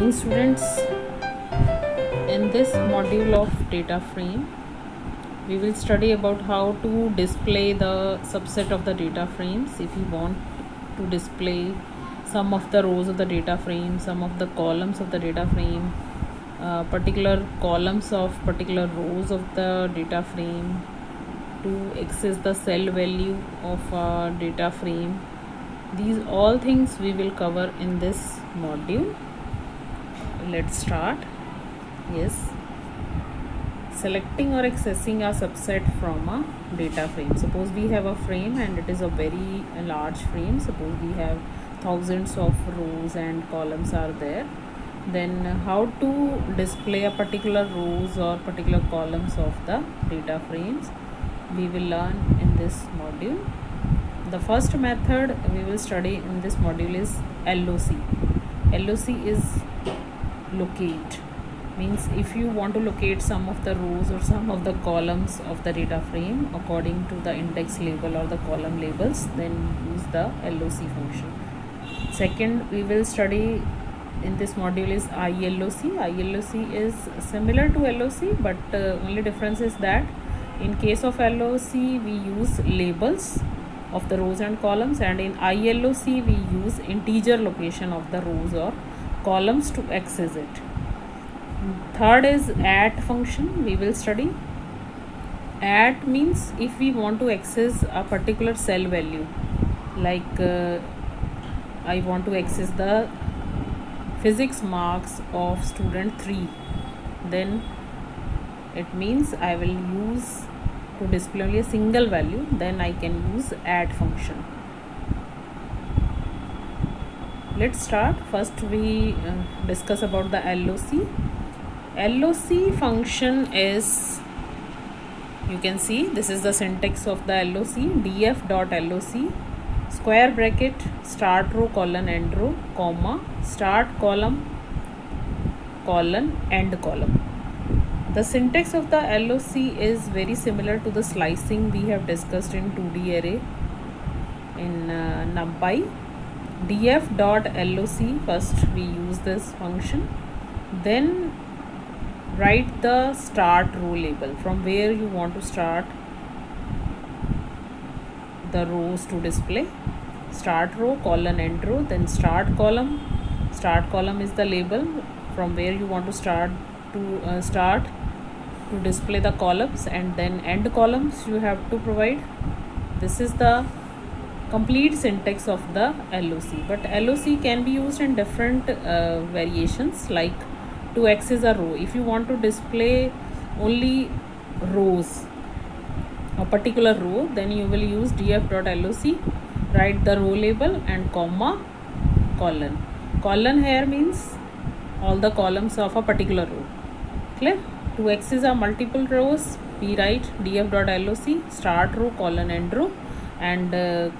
morning, students. In this module of data frame, we will study about how to display the subset of the data frames. If you want to display some of the rows of the data frame, some of the columns of the data frame, particular columns of particular rows of the data frame, to access the cell value of a data frame. These all things we will cover in this module. Let's start. Yes, selecting or accessing a subset from a data frame. Suppose we have a frame and it is a very large frame. Suppose we have thousands of rows and columns are there. Then how to display a particular rows or particular columns of the data frames we will learn in this module. The first method we will study in this module is LOC. LOC is locate. Means if you want to locate some of the rows or some of the columns of the data frame according to the index label or the column labels, then use the LOC function. Second, we will study in this module is ILOC. ILOC is similar to LOC, but only difference is that in case of LOC we use labels of the rows and columns, and in ILOC we use integer location of the rows or columns to access it. Third is at function. We will study. At means if we want to access a particular cell value, like I want to access the physics marks of student 3, then it means I will use to display only a single value, then I can use add function. Let's start. First we discuss about the LOC. LOC function is, you can see this is the syntax of the LOC. df.loc square bracket start row colon end row comma start column colon end column. The syntax of the LOC is very similar to the slicing we have discussed in 2D array in NumPy. df.loc, first we use this function, then write the start row label from where you want to start the rows to display. Start row colon end row, then start column. Start column is the label from where you want to start to display the columns, and then end columns you have to provide. This is the complete syntax of the LOC, but LOC can be used in different variations, like to access a row. If you want to display only rows, a particular row, then you will use df.loc, write the row label and comma colon. Colon here means all the columns of a particular row. Clear? To access a multiple rows, we write df.loc start row colon end row, and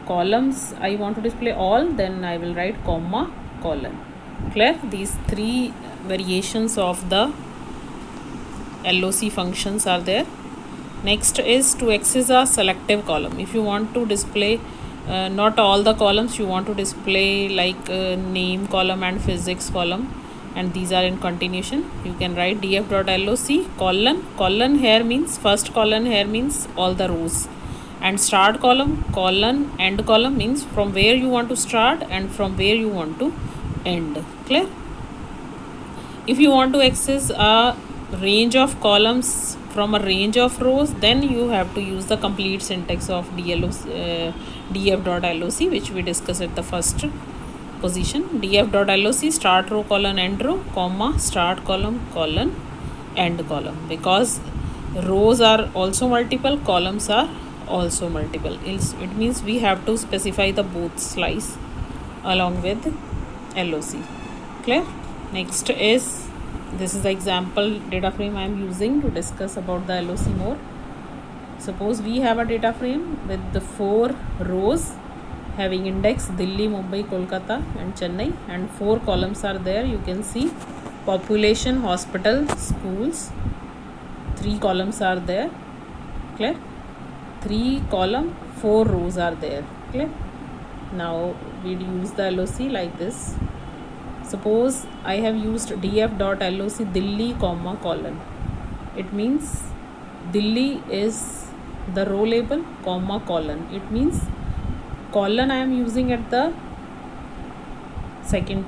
columns I want to display all, then I will write comma colon. Clear? These three variations of the LOC functions are there. Next is to access a selective column. If you want to display not all the columns, you want to display like name column and physics column, and these are in continuation, you can write df.loc colon here means first column here means all the rows, and start column colon end column means from where you want to start and from where you want to end. Clear? If you want to access a range of columns from a range of rows, then you have to use the complete syntax of df.loc, which we discussed at the first position. df.loc start row colon end row comma start column colon end column, because rows are also multiple, columns are also multiple. It means we have to specify the both slice along with LOC. Clear? Next is, this is the example data frame I am using to discuss about the LOC more. Suppose we have a data frame with the 4 rows having index Delhi, Mumbai, Kolkata and Chennai, and 4 columns are there. You can see population, hospital, schools. 3 columns are there. Clear? 3 column, 4 rows are there. Clear? Now we use the LOC like this. suppose I have used df.loc Delhi comma colon. It means Delhi is the row label comma colon. It means colon I am using at the second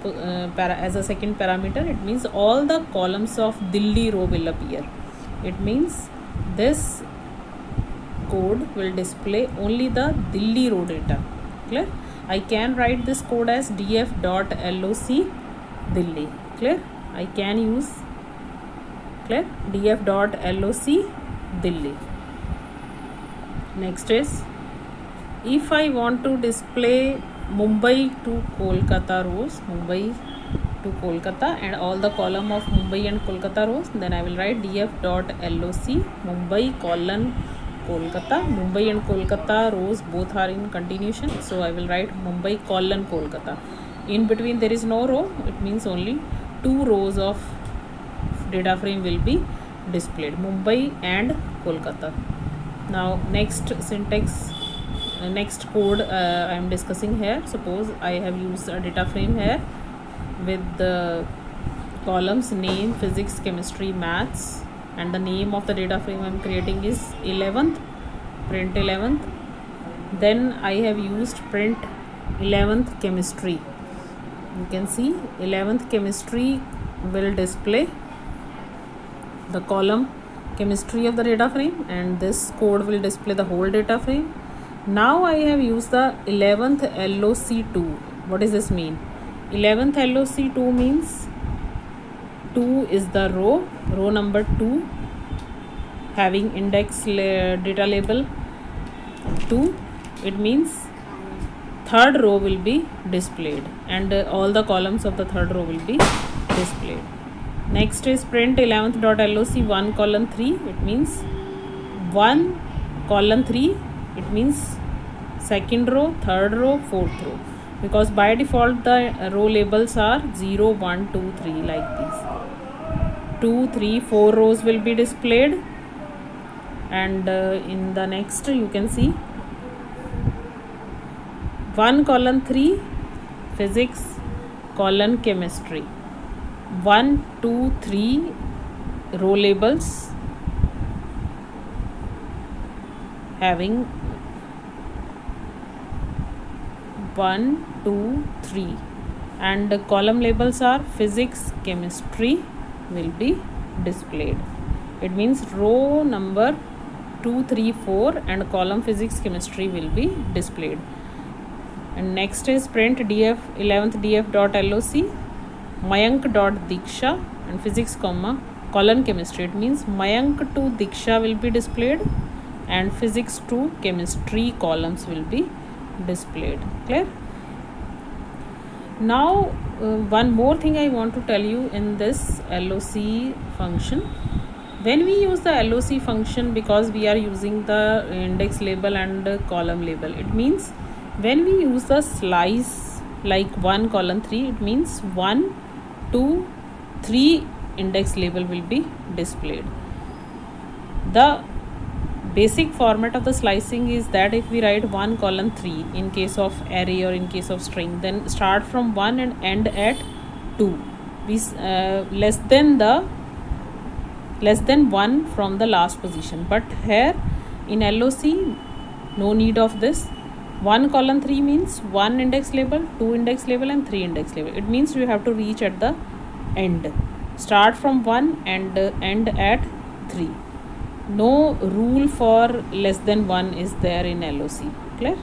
as a second parameter. It means all the columns of Delhi row will appear. It means this code will display only the Delhi row data. Clear? I can write this code as df.loc Delhi. Clear? I can use clear df.loc Delhi. Next is, if I want to display Mumbai to Kolkata rows, Mumbai to Kolkata and all the column of Mumbai and Kolkata rows, then I will write df.loc Mumbai colon Kolkata. Mumbai and Kolkata rows both are in continuation, so I will write Mumbai colon Kolkata. In between there is no row, it means only 2 rows of data frame will be displayed, Mumbai and Kolkata. Now next syntax, next code I am discussing here. Suppose I have used a data frame here with the columns name, physics, chemistry, maths, and the name of the data frame I am creating is 11th, print 11th. Then I have used print 11th chemistry. You can see 11th chemistry will display the column chemistry of the data frame, and this code will display the whole data frame. Now I have used the 11th LOC2. What does this mean? 11th LOC2 means 2 is the row number 2 having index data label 2. It means third row will be displayed and all the columns of the third row will be displayed. Next is print 11th.loc 1 colon 3. It means 1 colon 3. It means second row, third row, fourth row, because by default the row labels are 0, 1, 2, 3 like these. 2, 3, 4 rows will be displayed, and in the next you can see 1 colon 3 physics colon chemistry. 1, 2, 3 row labels having 1, 2, 3 and the column labels are physics, chemistry will be displayed. It means row number 2, 3, 4 and column physics, chemistry will be displayed. And next is print 11th df.loc Mayank.Diksha and physics comma colon chemistry. It means Mayank to Diksha will be displayed and physics to chemistry columns will be displayed. Clear? Now one more thing I want to tell you in this LOC function. When we use the LOC function, because we are using the index label and column label, it means when we use the slice like 1 colon 3, it means 1, 2, 3 index label will be displayed. The basic format of the slicing is that if we write 1 colon 3 in case of array or in case of string, then start from 1 and end at 2. We less than 1 from the last position. But here in LOC, no need of this. 1 colon 3 means 1 index label, 2 index label and 3 index label. It means you have to reach at the end. Start from 1 and end at 3. No rule for less than 1 is there in LOC. Clear?